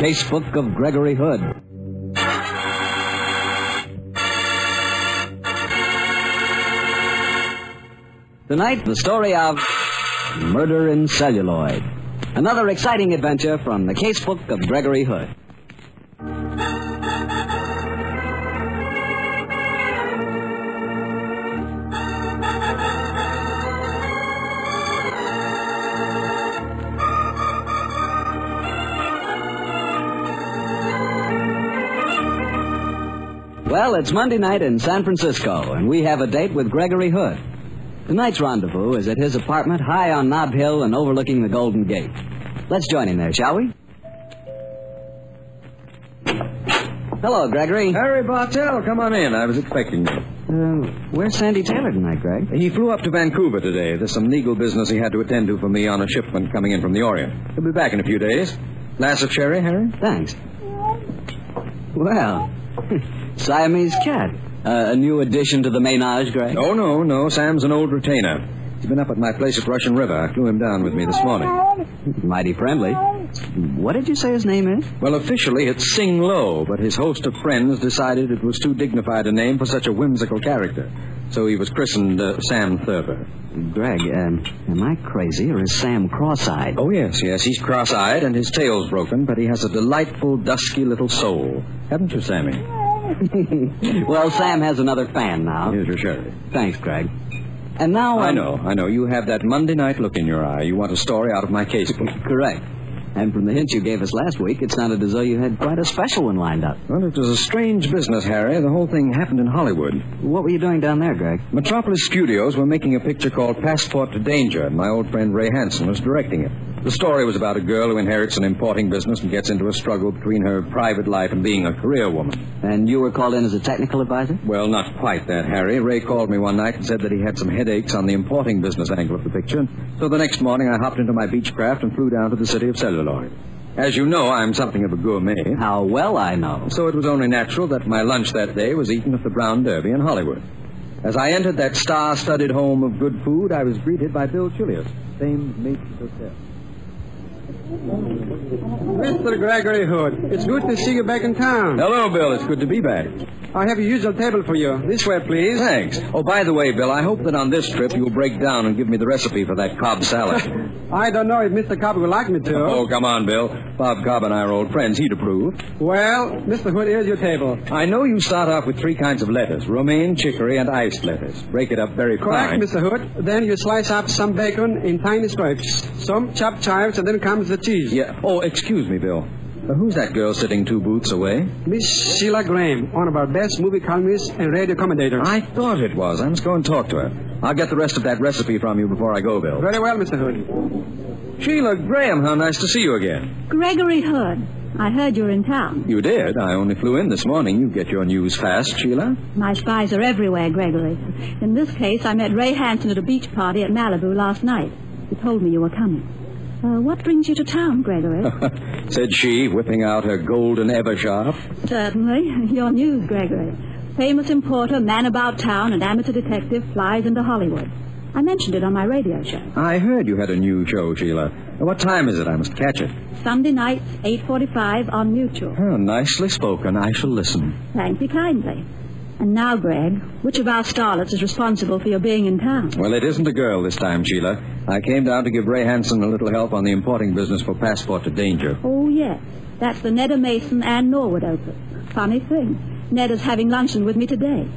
Casebook of Gregory Hood. Tonight, the story of Murder in Celluloid. Another exciting adventure from the Casebook of Gregory Hood. Well, it's Monday night in San Francisco, and we have a date with Gregory Hood. Tonight's rendezvous is at his apartment high on Nob Hill and overlooking the Golden Gate. Let's join him there, shall we? Hello, Gregory. Harry Bartell, come on in. I was expecting you. Where's Sandy Taylor tonight, Greg? He flew up to Vancouver today. There's some legal business he had to attend to for me on a shipment coming in from the Orient. He'll be back in a few days. Glass of sherry, Harry? Thanks. Well, Siamese cat. A new addition to the ménage, Greg? Oh, no. Sam's an old retainer. He's been up at my place at Russian River. I flew him down with me this morning. Mighty friendly. What did you say his name is? Well, officially it's Sing Lo, but his host of friends decided it was too dignified a name for such a whimsical character. So he was christened Sam Thurber. Greg, am I crazy or is Sam cross-eyed? Oh, yes. He's cross-eyed and his tail's broken, but he has a delightful, dusky little soul. Haven't you, Sammy? Well, Sam has another fan now. Here's your sherry. Thanks, Greg. And now... I know. You have that Monday night look in your eye. You want a story out of my casebook. Correct. And from the hints you gave us last week, it sounded as though you had quite a special one lined up. Well, it was a strange business, Harry. The whole thing happened in Hollywood. What were you doing down there, Greg? Metropolis Studios were making a picture called Passport to Danger, and my old friend Ray Hansen was directing it. The story was about a girl who inherits an importing business and gets into a struggle between her private life and being a career woman. And you were called in as a technical advisor? Well, not quite that, Harry. Ray called me one night and said that he had some headaches on the importing business angle of the picture. So the next morning I hopped into my Beechcraft and flew down to the city of Celluloid. As you know, I'm something of a gourmet. How well I know. So it was only natural that my lunch that day was eaten at the Brown Derby in Hollywood. As I entered that star-studded home of good food, I was greeted by Bill Chilius, famed Maître d'Hôtel. Mr. Gregory Hood, it's good to see you back in town. Hello, Bill. It's good to be back. I have a usual table for you. This way, please. Thanks. Oh, by the way, Bill, I hope that on this trip you'll break down and give me the recipe for that Cobb salad. I don't know if Mr. Cobb would like me to. Oh, come on, Bill. Bob Cobb and I are old friends. He'd approve. Well, Mr. Hood, here's your table. I know you start off with 3 kinds of lettuce, romaine, chicory, and iced lettuce. Break it up very Correct, fine. Mr. Hood. Then you slice up some bacon in tiny strips, some chopped chives, and then comes the cheese. Yeah. Oh, excuse me, Bill. Who's that girl sitting 2 booths away? Miss Sheila Graham, one of our best movie columnists and radio commentators. I thought it was. I must go and talk to her. I'll get the rest of that recipe from you before I go, Bill. Very well, Mr. Hood. Sheila Graham, how nice to see you again. Gregory Hood. I heard you were in town. You did? I only flew in this morning. You get your news fast, Sheila. My spies are everywhere, Gregory. In this case, I met Ray Hansen at a beach party at Malibu last night. He told me you were coming. What brings you to town, Gregory? Said she, whipping out her golden Eversharp. Certainly. Your news, Gregory. Famous importer, man about town, and amateur detective flies into Hollywood. I mentioned it on my radio show. I heard you had a new show, Sheila. What time is it? I must catch it. Sunday nights, 8:45 on Mutual. Oh, nicely spoken. I shall listen. Thank you kindly. And now, Greg, which of our starlets is responsible for your being in town? Well, it isn't a girl this time, Sheila. I came down to give Ray Hansen a little help on the importing business for Passport to Danger. Oh, yes. That's the Neda Mason and Norwood opus. Funny thing. Neda's having luncheon with me today.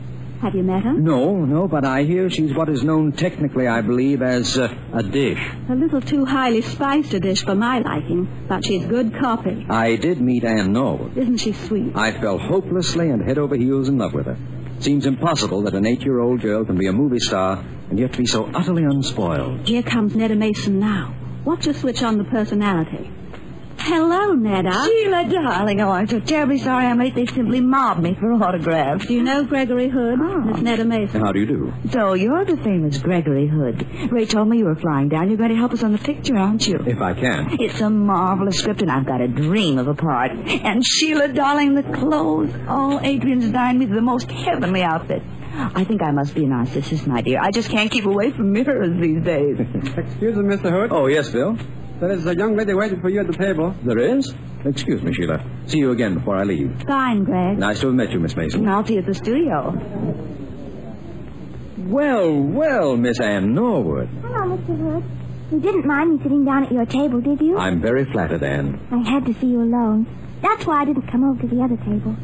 Have you met her? No, but I hear she's what is known technically, I believe, as a dish. A little too highly spiced a dish for my liking, but she's good copy. I did meet Ann Norwood. Isn't she sweet? I fell hopelessly and head over heels in love with her. Seems impossible that an 8-year-old girl can be a movie star and yet be so utterly unspoiled. Here comes Neda Mason now. Watch her switch on the personality. Hello, Neda. Sheila, darling, oh, I'm so terribly sorry I'm late. They simply mobbed me for autographs. Do you know Gregory Hood? Oh. Miss Neda Mason. How do you do? So you're the famous Gregory Hood. Ray told me you were flying down. You're going to help us on the picture, aren't you? If I can. It's a marvelous script, and I've got a dream of a part. And Sheila, darling, the clothes. Oh, Adrian's designed me the most heavenly outfit. I think I must be a narcissist, my dear. I just can't keep away from mirrors these days. Excuse me, Mr. Hood. Oh, yes, Bill? There is a young lady waiting for you at the table. There is? Excuse me, Sheila. See you again before I leave. Fine, Greg. Nice to have met you, Miss Mason. I'll see you at the studio. Well, Miss Ann Norwood. Hello, Mr. Hood. You didn't mind me sitting down at your table, did you? I'm very flattered, Ann. I had to see you alone. That's why I didn't come over to the other table.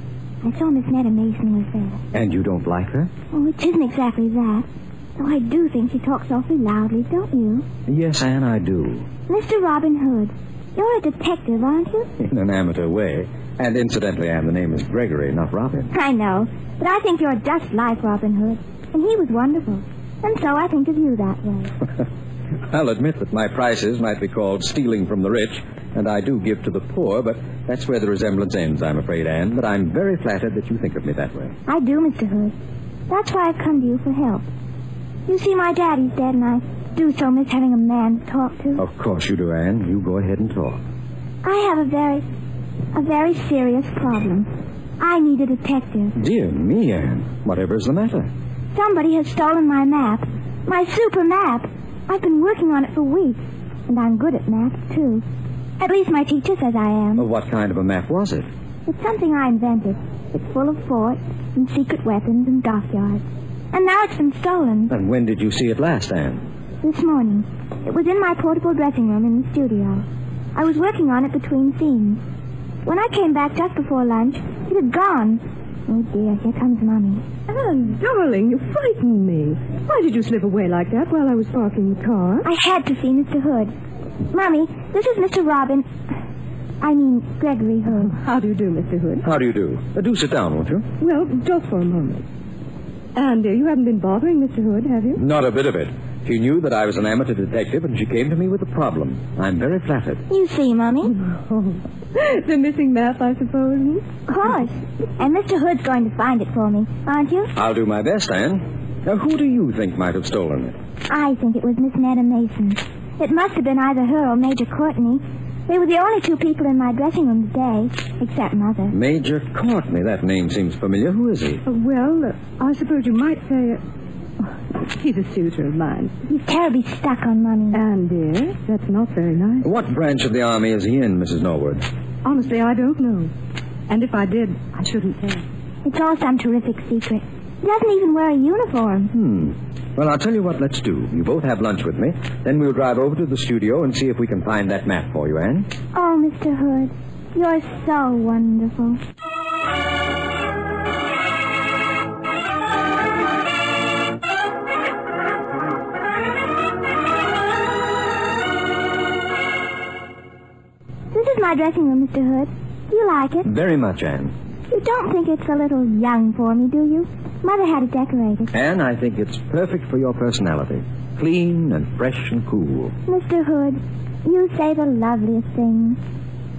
I saw Miss Netta Mason was there. And you don't like her? Oh, it isn't exactly that. Though I do think she talks awfully loudly, don't you? Yes, Ann, I do. Mr. Robin Hood, you're a detective, aren't you? In an amateur way. And incidentally, Ann, the name is Gregory, not Robin. I know, but I think you're just like Robin Hood. And he was wonderful. And so I think of you that way. I'll admit that my prices might be called stealing from the rich, and I do give to the poor, but that's where the resemblance ends, I'm afraid, Ann. But I'm very flattered that you think of me that way. I do, Mr. Hood. That's why I've come to you for help. You see, my daddy's dead, and I do so miss having a man to talk to. Of course you do, Ann. You go ahead and talk. I have a very serious problem. I need a detective. Dear me, Ann. Whatever's the matter? Somebody has stolen my map. My super map. I've been working on it for weeks. And I'm good at maps, too. At least my teacher says I am. Well, what kind of a map was it? It's something I invented. It's full of forts and secret weapons and dockyards. And now it's been stolen. And when did you see it last, Ann? This morning. It was in my portable dressing room in the studio. I was working on it between scenes. When I came back just before lunch, it had gone. Oh, dear, here comes Mommy. Anne, darling, you frightened me. Why did you slip away like that while I was parking the car? I had to see Mr. Hood. Mommy, this is Mr. Gregory Hood. How do you do, Mr. Hood? How do you do? Do sit down, won't you? Well, just for a moment. And you haven't been bothering Mr. Hood, have you? Not a bit of it. She knew that I was an amateur detective, and she came to me with a problem. I'm very flattered. You see, Mommy? Oh, the missing map, I suppose? Of course. And Mr. Hood's going to find it for me, aren't you? I'll do my best, Ann. Now, who do you think might have stolen it? I think it was Miss Netta Mason. It must have been either her or Major Courtney. They were the only two people in my dressing room today, except Mother. Major Courtney. That name seems familiar. Who is he? Well, I suppose you might say... he's a suitor of mine. He's terribly stuck on money. And, dear, that's not very nice. What branch of the Army is he in, Mrs. Norwood? Honestly, I don't know. And if I did, I shouldn't tell. It's all some terrific secret. He doesn't even wear a uniform. Well, I'll tell you what, let's do. You both have lunch with me. Then we'll drive over to the studio and see if we can find that map for you, Ann. Oh, Mr. Hood, you're so wonderful. This is my dressing room, Mr. Hood. Do you like it? Very much, Ann. You don't think it's a little young for me, do you? Mother had it decorated. Ann, I think it's perfect for your personality. Clean and fresh and cool. Mr. Hood, you say the loveliest things.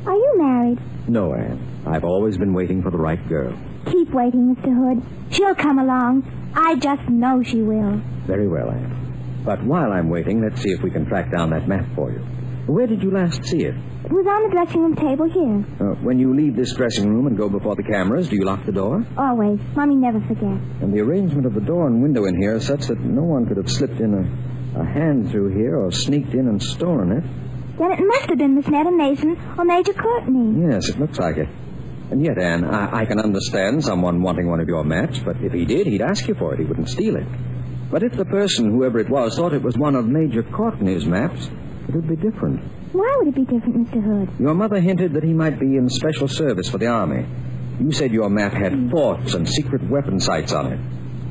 Are you married? No, Ann. I've always been waiting for the right girl. Keep waiting, Mr. Hood. She'll come along. I just know she will. Very well, Ann. But while I'm waiting, let's see if we can track down that map for you. Where did you last see it? It was on the dressing room table here. When you leave this dressing room and go before the cameras, do you lock the door? Always. Mommy never forgets. And the arrangement of the door and window in here is such that no one could have slipped in a hand through here or sneaked in and stolen it. Then it must have been Miss Netta Mason or Major Courtney. Yes, it looks like it. And yet, Ann, I can understand someone wanting one of your maps, but if he did, he'd ask you for it. He wouldn't steal it. But if the person, whoever it was, thought it was one of Major Courtney's maps, it would be different. Why would it be different, Mr. Hood? Your mother hinted that he might be in special service for the Army. You said your map had forts and secret weapon sites on it.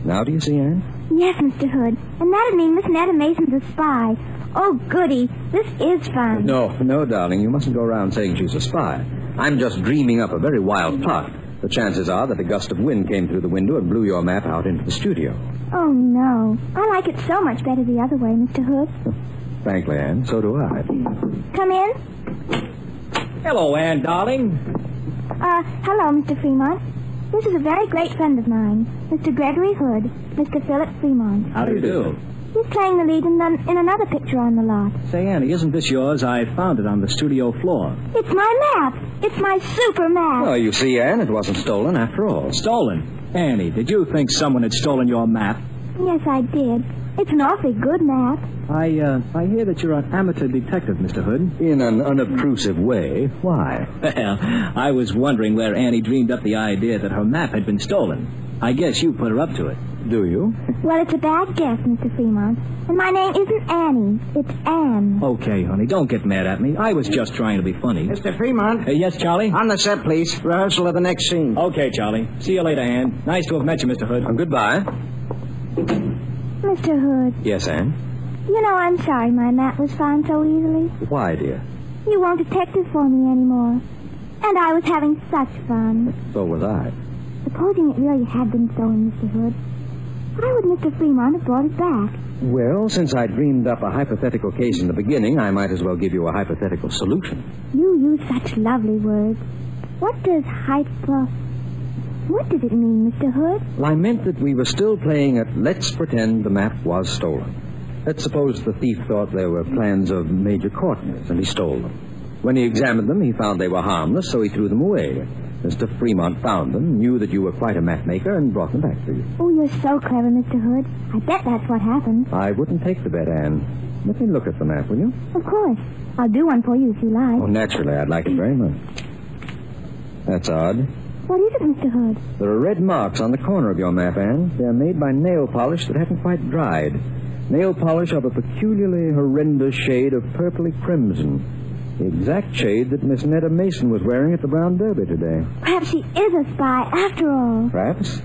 Now do you see, Ann? Yes, Mr. Hood. And that'd mean Miss Netta Mason's a spy. Oh, goody. This is fun. No, darling. You mustn't go around saying she's a spy. I'm just dreaming up a very wild plot. The chances are that a gust of wind came through the window and blew your map out into the studio. Oh, no. I like it so much better the other way, Mr. Hood. Frankly, Ann, so do I. Come in. Hello, Ann, darling. Hello, Mr. Fremont. This is a very great friend of mine, Mr. Gregory Hood, Mr. Philip Fremont. How do you do? He's playing the lead in another picture on the lot. Say, Annie, isn't this yours? I found it on the studio floor. It's my map. It's my super map. Well, you see, Ann, it wasn't stolen after all. Stolen? Annie, did you think someone had stolen your map? Yes, I did. It's an awfully good map. I hear that you're an amateur detective, Mr. Hood. In an unobtrusive way. Why? Well, I was wondering where Annie dreamed up the idea that her map had been stolen. I guess you put her up to it. Do you? Well, it's a bad guess, Mr. Fremont. And my name isn't Annie. It's Anne. Okay, honey, don't get mad at me. I was just trying to be funny. Mr. Fremont. Yes, Charlie? On the set, please. Rehearsal of the next scene. Okay, Charlie. See you later, Ann. Nice to have met you, Mr. Hood. Goodbye. Mr. Hood, Yes, Anne? you know I'm sorry my map was found so easily. Why, dear? You won't detect it for me anymore. And I was having such fun. So was I. Supposing it really had been stolen, Mr. Hood, why would Mr. Fremont have brought it back? Well, since I dreamed up a hypothetical case in the beginning, I might as well give you a hypothetical solution. You use such lovely words. What does What does it mean, Mr. Hood? Well, I meant that we were still playing at let's pretend the map was stolen. Let's suppose the thief thought there were plans of Major Courtney's, and he stole them. When he examined them, he found they were harmless, so he threw them away. Mr. Fremont found them, knew that you were quite a map maker, and brought them back to you. Oh, you're so clever, Mr. Hood. I bet that's what happened. I wouldn't take the bet, Anne. Let me look at the map, will you? Of course. I'll do one for you if you like. Oh, naturally, I'd like it very much. That's odd. What is it, Mr. Hood? There are red marks on the corner of your map, Anne. They're made by nail polish that hasn't quite dried. Nail polish of a peculiarly horrendous shade of purpley crimson. The exact shade that Miss Netta Mason was wearing at the Brown Derby today. Perhaps she is a spy after all. Perhaps.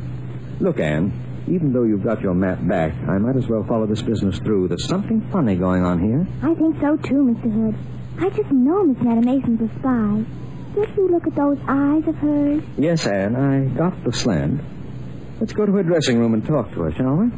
Look, Anne, even though you've got your map back, I might as well follow this business through. There's something funny going on here. I think so, too, Mr. Hood. I just know Miss Netta Mason's a spy. Just you look at those eyes of hers. Yes, Anne, I got the slant. Let's go to her dressing room and talk to her, shall we?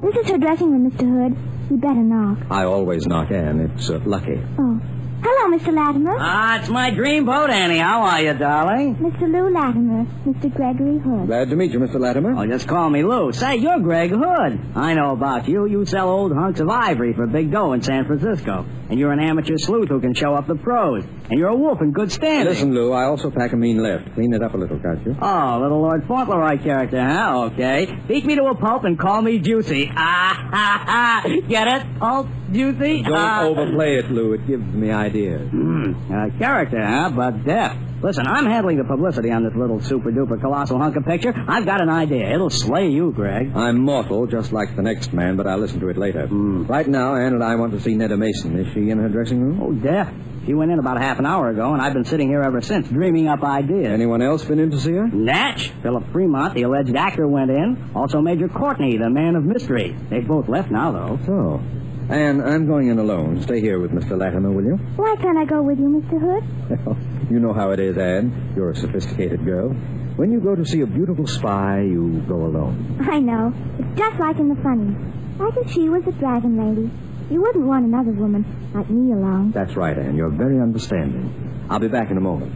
This is her dressing room, Mr. Hood. You better knock. I always knock, Anne. It's lucky. Oh. Hello, Mr. Latimer. It's my dream boat, Annie. How are you, darling? Mr. Lou Latimer. Mr. Gregory Hood. Glad to meet you, Mr. Latimer. Oh, just call me Lou. Say, you're Greg Hood. I know about you. You sell old hunks of ivory for big dough in San Francisco. And you're an amateur sleuth who can show up the pros. And you're a wolf in good standing. Listen, Lou, I also pack a mean left. Clean it up a little, can't you? Oh, little Lord Fauntleroy character, huh? Okay. Beat me to a pulp and call me Juicy. Get it? Pulp, Juicy? Don't overplay it, Lou. It gives me ideas. Character, huh? But deaf. Listen, I'm handling the publicity on this little super-duper colossal hunk of picture. I've got an idea. It'll slay you, Greg. I'm mortal, just like the next man, but I'll listen to it later. Right now, Anne and I want to see Netta Mason. Is she in her dressing room? Oh, deaf. She went in about half an hour ago, and I've been sitting here ever since, dreaming up ideas. Anyone else been in to see her? Natch. Philip Fremont, the alleged actor, went in. Also Major Courtney, the man of mystery. They've both left now, though. So, Anne, I'm going in alone. Stay here with Mr. Latimer, will you? Why can't I go with you, Mr. Hood? Well, you know how it is, Anne. You're a sophisticated girl. When you go to see a beautiful spy, you go alone. I know. It's just like in the funnies. Like if she was a dragon lady. You wouldn't want another woman like me along. That's right, Anne. You're very understanding. I'll be back in a moment.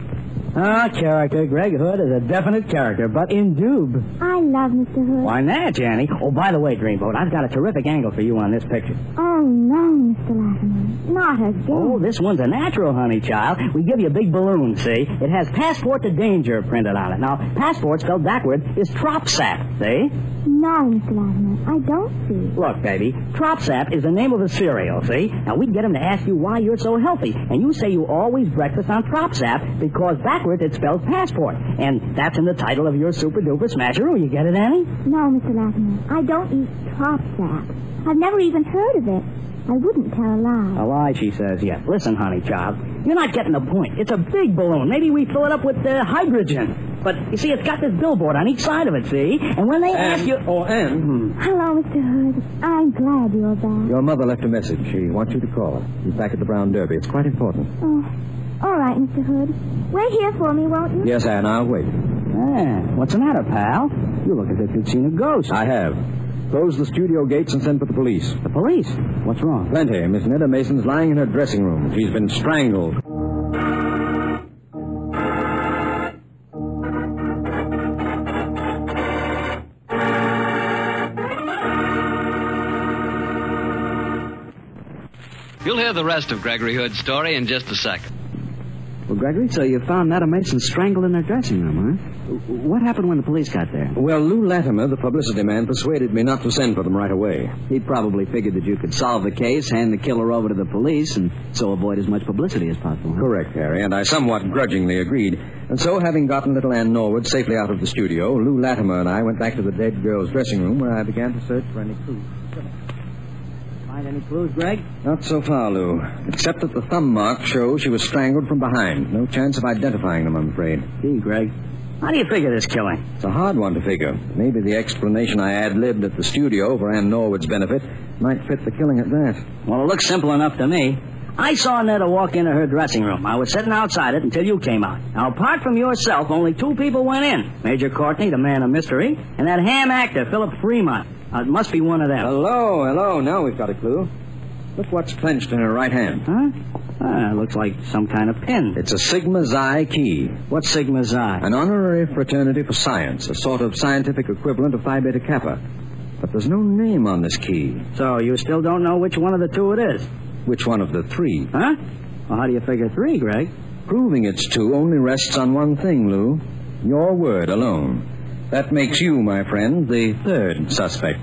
Character. Greg Hood is a definite character, but in dube. I love Mr. Hood. Why not, Annie? Oh, by the way, Dreamboat, I've got a terrific angle for you on this picture. Oh, no, Mr. Latimer. Not again. Oh, this one's a natural, honey child. We give you a big balloon, see? It has Passport to Danger printed on it. Now, passport spelled backward is Tropsap, see? No, Mr. Latimer. I don't see. Look, baby, Tropsap is the name of a cereal, see? Now, we'd get him to ask you why you're so healthy. And you say you always breakfast on Tropsap because backwards it spells passport. And that's in the title of your super-duper smasheroo. You get it, Annie? No, Mr. Latimer. I don't eat Tropsap. I've never even heard of it. I wouldn't tell a lie. A lie, she says, yes. Listen, honey child, you're not getting the point. It's a big balloon. Maybe we fill it up with hydrogen. But, you see, it's got this billboard on each side of it, see? And when they ask you... Oh, Anne. Hello, Mr. Hood. I'm glad you're back. Your mother left a message. She wants you to call her. She's back at the Brown Derby. It's quite important. Oh, all right, Mr. Hood. Wait here for me, won't you? Yes, Anne, I'll wait. What's the matter, pal? You look as if you'd seen a ghost. I have. Close the studio gates and send for the police. The police? What's wrong? Plenty. Miss Netta Mason's lying in her dressing room. She's been strangled. You'll hear the rest of Gregory Hood's story in just a second. Well, Gregory, so you found Netta Mason strangled in her dressing room, huh? What happened when the police got there? Well, Lou Latimer, the publicity man, persuaded me not to send for them right away. He probably figured that you could solve the case, hand the killer over to the police, and so avoid as much publicity as possible. Huh? Correct, Harry, and I somewhat grudgingly agreed. And so, having gotten little Ann Norwood safely out of the studio, Lou Latimer and I went back to the dead girl's dressing room where I began to search for any clues. Find any clues, Greg? Not so far, Lou. Except that the thumb mark shows she was strangled from behind. No chance of identifying them, I'm afraid. Gee, Greg. How do you figure this killing? It's a hard one to figure. Maybe the explanation I ad-libbed at the studio for Ann Norwood's benefit might fit the killing at that. Well, it looks simple enough to me. I saw Netta walk into her dressing room. I was sitting outside it until you came out. Now, apart from yourself, only two people went in. Major Courtney, the man of mystery, and that ham actor, Philip Fremont. It must be one of them. Hello. Now we've got a clue. Look what's clenched in her right hand. Huh? Looks like some kind of pin. It's a Sigma Xi key. What's Sigma Xi? An honorary fraternity for science, a sort of scientific equivalent of Phi Beta Kappa. But there's no name on this key. So you still don't know which one of the two it is? Which one of the three? Huh? Well, how do you figure three, Greg? Proving it's two only rests on one thing, Lou. Your word alone. That makes you, my friend, the third suspect.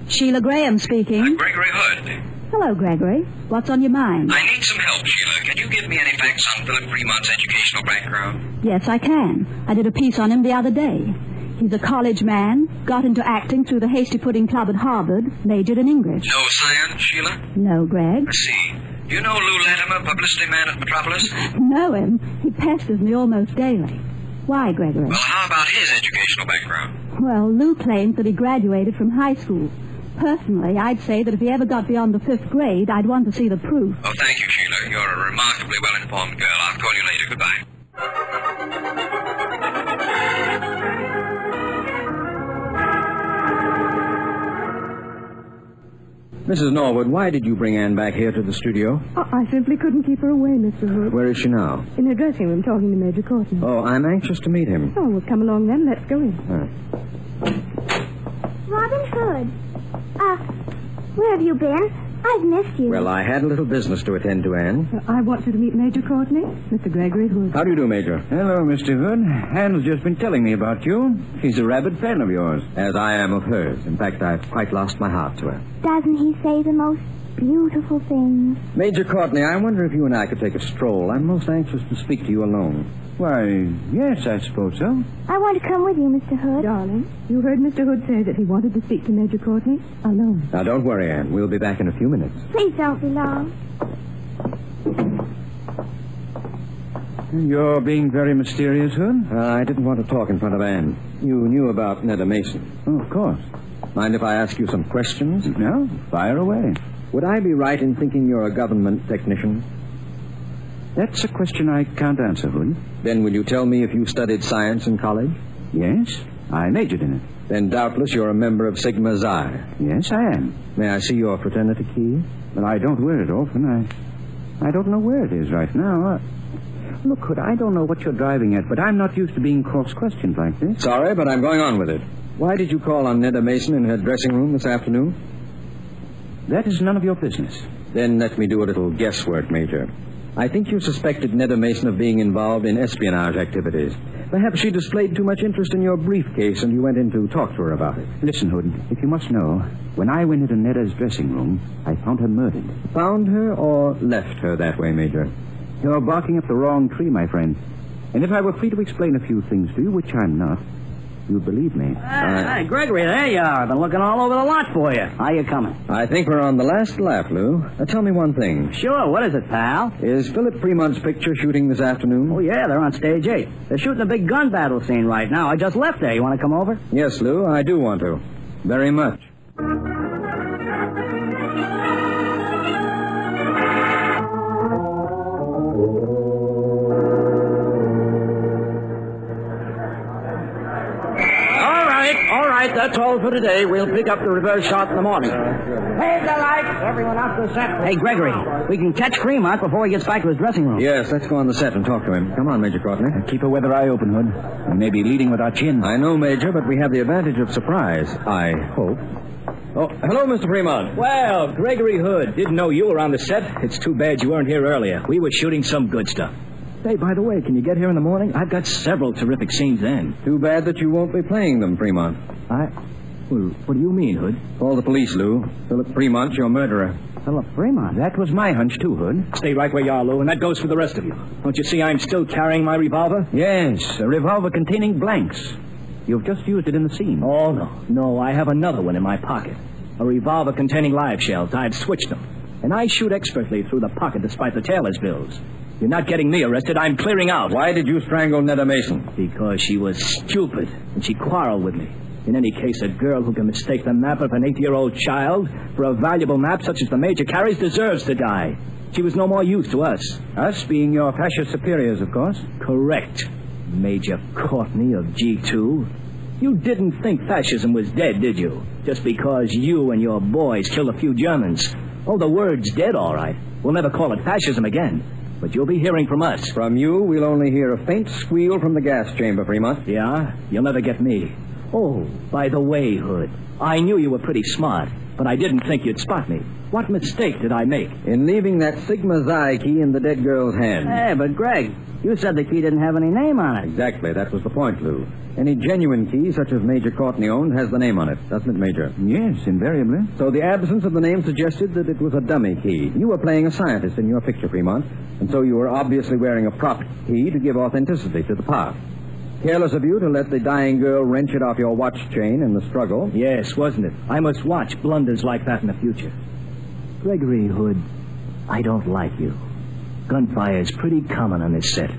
Sheila Graham speaking. Gregory Hood. Hello, Gregory. What's on your mind? I need some help, Sheila. Can you give me any facts on Philip Fremont's educational background? Yes, I can. I did a piece on him the other day. He's a college man, got into acting through the Hasty Pudding Club at Harvard, majored in English. No science, Sheila? No, Greg. I see. Do you know Lou Latimer, publicity man at Metropolis? Know him. He pesters me almost daily. Why, Gregory? Well, how about his educational background? Well, Lou claims that he graduated from high school. Personally, I'd say that if he ever got beyond the 5th grade, I'd want to see the proof. Oh, thank you, Sheila. You're a remarkably well-informed girl. I'll call you later. Goodbye. Mrs. Norwood, why did you bring Ann back here to the studio? I simply couldn't keep her away, Mr. Hood. Where is she now? In her dressing room, talking to Major Courtney. Oh, I'm anxious to meet him. Oh, well, come along then. Let's go in. Robin Hood. Where have you been? I've missed you. Well, I had a little business to attend to, Ann. I want you to meet Major Courtney, Mr. Gregory Hood. How do you do, Major? Hello, Mr. Hood. Ann's just been telling me about you. She's a rabid fan of yours. As I am of hers. In fact, I've quite lost my heart to her. Doesn't he say the most beautiful things? Major Courtney, I wonder if you and I could take a stroll. I'm most anxious to speak to you alone. Why, yes, I suppose so. I want to come with you, Mr. Hood. Darling, you heard Mr. Hood say that he wanted to speak to Major Courtney alone. Now, don't worry, Ann. We'll be back in a few minutes. Please don't be long. You're being very mysterious, Hood. I didn't want to talk in front of Ann. You knew about Netta Mason. Oh, of course. Mind if I ask you some questions? No, fire away. Would I be right in thinking you're a government technician? That's a question I can't answer, Hood. Then will you tell me if you studied science in college? Yes, I majored in it. Then doubtless you're a member of Sigma Xi. Yes, I am. May I see your fraternity key? But I don't wear it often. I don't know where it is right now. Look, Hood, I don't know what you're driving at, but I'm not used to being cross-questioned like this. Sorry, but I'm going on with it. Why did you call on Netta Mason in her dressing room this afternoon? That is none of your business. Then let me do a little guesswork, Major. I think you suspected Netta Mason of being involved in espionage activities. Perhaps she displayed too much interest in your briefcase and you went in to talk to her about it. Listen, Hood, if you must know, when I went into Netta's dressing room, I found her murdered. Found her or left her that way, Major? You're barking up the wrong tree, my friend. And if I were free to explain a few things to you, which I'm not, you'd believe me. Hey, Gregory, there you are. I've been looking all over the lot for you. How you coming? I think we're on the last lap, Lou. Tell me one thing. Sure, what is it, pal? Is Philip Fremont's picture shooting this afternoon? Oh, yeah, they're on stage 8. They're shooting a big gun battle scene right now. I just left there. You want to come over? Yes, Lou, I do want to. Very much. All right, that's all for today. We'll pick up the reverse shot in the morning. Hey, the lights. Everyone off the set. Hey, Gregory, we can catch Fremont before he gets back to his dressing room. Yes, let's go on the set and talk to him. Come on, Major Courtney. Keep a weather eye open, Hood. We may be leading with our chin. I know, Major, but we have the advantage of surprise. I hope. Oh, hello, Mr. Fremont. Well, Gregory Hood. Didn't know you were on the set. It's too bad you weren't here earlier. We were shooting some good stuff. Hey, by the way, can you get here in the morning? I've got several terrific scenes then. Too bad that you won't be playing them, Fremont. Well, what do you mean, Hood? Call the police, Lou. Philip Fremont's your murderer. Philip Fremont? That was my hunch, too, Hood. Stay right where you are, Lou, and that goes for the rest of you. Don't you see I'm still carrying my revolver? Yes, a revolver containing blanks. You've just used it in the scene. Oh, no. No, I have another one in my pocket. A revolver containing live shells. I've switched them. And I shoot expertly through the pocket despite the tailor's bills. You're not getting me arrested. I'm clearing out. Why did you strangle Netta Mason? Because she was stupid, and she quarreled with me. In any case, a girl who can mistake the map of an 8-year-old child for a valuable map such as the Major carries deserves to die. She was no more use to us. Us being your fascist superiors, of course. Correct. Major Courtney of G2. You didn't think fascism was dead, did you? Just because you and your boys killed a few Germans. Oh, the word's dead, all right. We'll never call it fascism again. But you'll be hearing from us. From you, we'll only hear a faint squeal from the gas chamber, Fremont. Yeah? You'll never get me. Oh, by the way, Hood, I knew you were pretty smart, but I didn't think you'd spot me. What mistake did I make? In leaving that Sigma Xi key in the dead girl's hand. Hey, but Greg, you said the key didn't have any name on it. Exactly, that was the point, Lou. Any genuine key, such as Major Courtney owned, has the name on it, doesn't it, Major? Yes, invariably. So the absence of the name suggested that it was a dummy key. You were playing a scientist in your picture, Fremont, and so you were obviously wearing a prop key to give authenticity to the part. Careless of you to let the dying girl wrench it off your watch chain in the struggle. Yes, wasn't it? I must watch blunders like that in the future. Gregory Hood, I don't like you. Gunfire's pretty common on this set,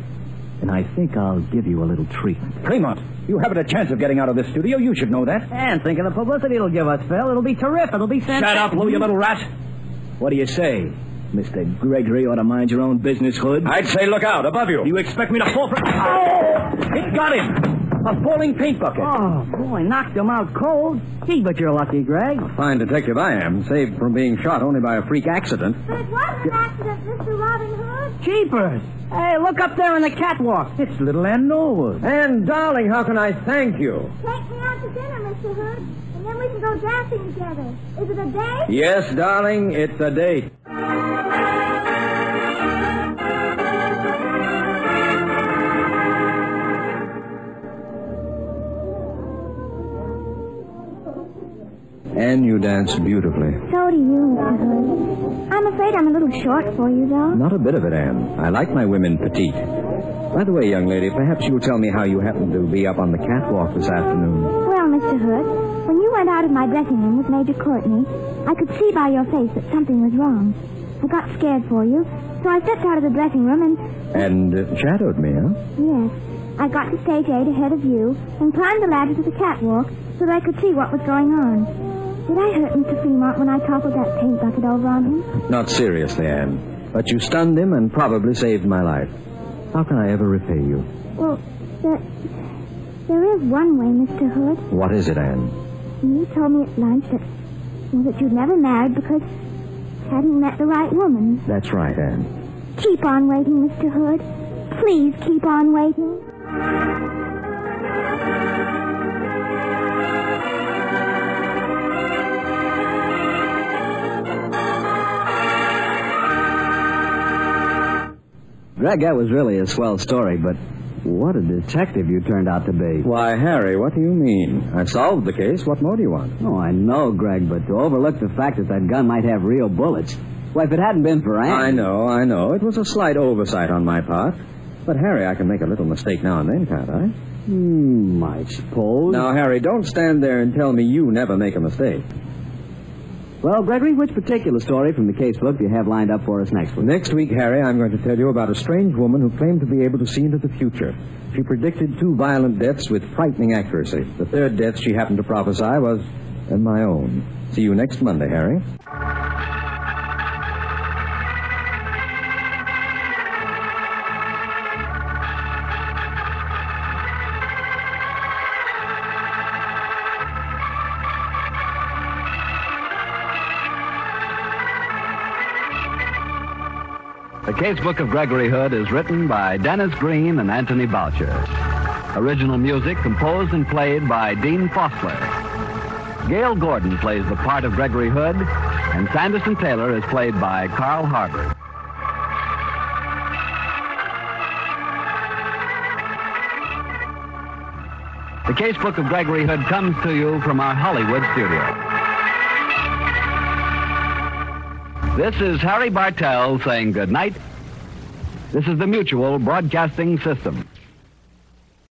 and I think I'll give you a little treatment. Fremont, you haven't a chance of getting out of this studio. You should know that. And think of the publicity it'll give us, Phil. It'll be terrific. It'll be fantastic. Shut up, Lou, you little rat. What do you say? Mr. Gregory ought to mind your own business, Hood. I'd say look out, above you. You expect me to fall for... Oh! It got him! A falling paint bucket. Oh, boy, knocked him out cold. Gee, but you're lucky, Greg. A fine detective I am, saved from being shot only by a freak accident. But it wasn't an accident, Mr. Robin Hood. Jeepers. Hey, look up there on the catwalk. It's little Ann Norwood. And, darling, how can I thank you? Take me out to dinner, Mr. Hood, and then we can go dancing together. Is it a date? Yes, darling, it's a date. And you dance beautifully. So do you, Mr. Hood. I'm afraid I'm a little short for you, though. Not a bit of it, Anne. I like my women petite. By the way, young lady, perhaps you'll tell me how you happened to be up on the catwalk this afternoon. Well, Mr. Hood, when you went out of my dressing room with Major Courtney, I could see by your face that something was wrong. I got scared for you, so I stepped out of the dressing room And shadowed me, huh? Yes. I got to stage 8 ahead of you and climbed the ladder to the catwalk so that I could see what was going on. Did I hurt Mr. Fremont when I toppled that paint bucket over on him? Not seriously, Anne. But you stunned him and probably saved my life. How can I ever repay you? Well, there is one way, Mr. Hood. What is it, Anne? You told me at lunch that you'd never married because you hadn't met the right woman. That's right, Anne. Keep on waiting, Mr. Hood. Please keep on waiting. Greg, that was really a swell story, but what a detective you turned out to be. Why, Harry, what do you mean? I solved the case. What more do you want? Oh, I know, Greg, but to overlook the fact that gun might have real bullets. Well, if it hadn't been for Anne... I know. It was a slight oversight on my part. But, Harry, I can make a little mistake now and then, can't I? I suppose. Now, Harry, don't stand there and tell me you never make a mistake. Well, Gregory, which particular story from the casebook do you have lined up for us next week? Next week, Harry, I'm going to tell you about a strange woman who claimed to be able to see into the future. She predicted 2 violent deaths with frightening accuracy. The third death she happened to prophesy was my own. See you next Monday, Harry. The Casebook of Gregory Hood is written by Dennis Green and Anthony Boucher. Original music composed and played by Dean Fossler. Gail Gordon plays the part of Gregory Hood, and Sanderson Taylor is played by Carl Harbord. The Casebook of Gregory Hood comes to you from our Hollywood studio. This is Harry Bartell saying good night. This is the Mutual Broadcasting System.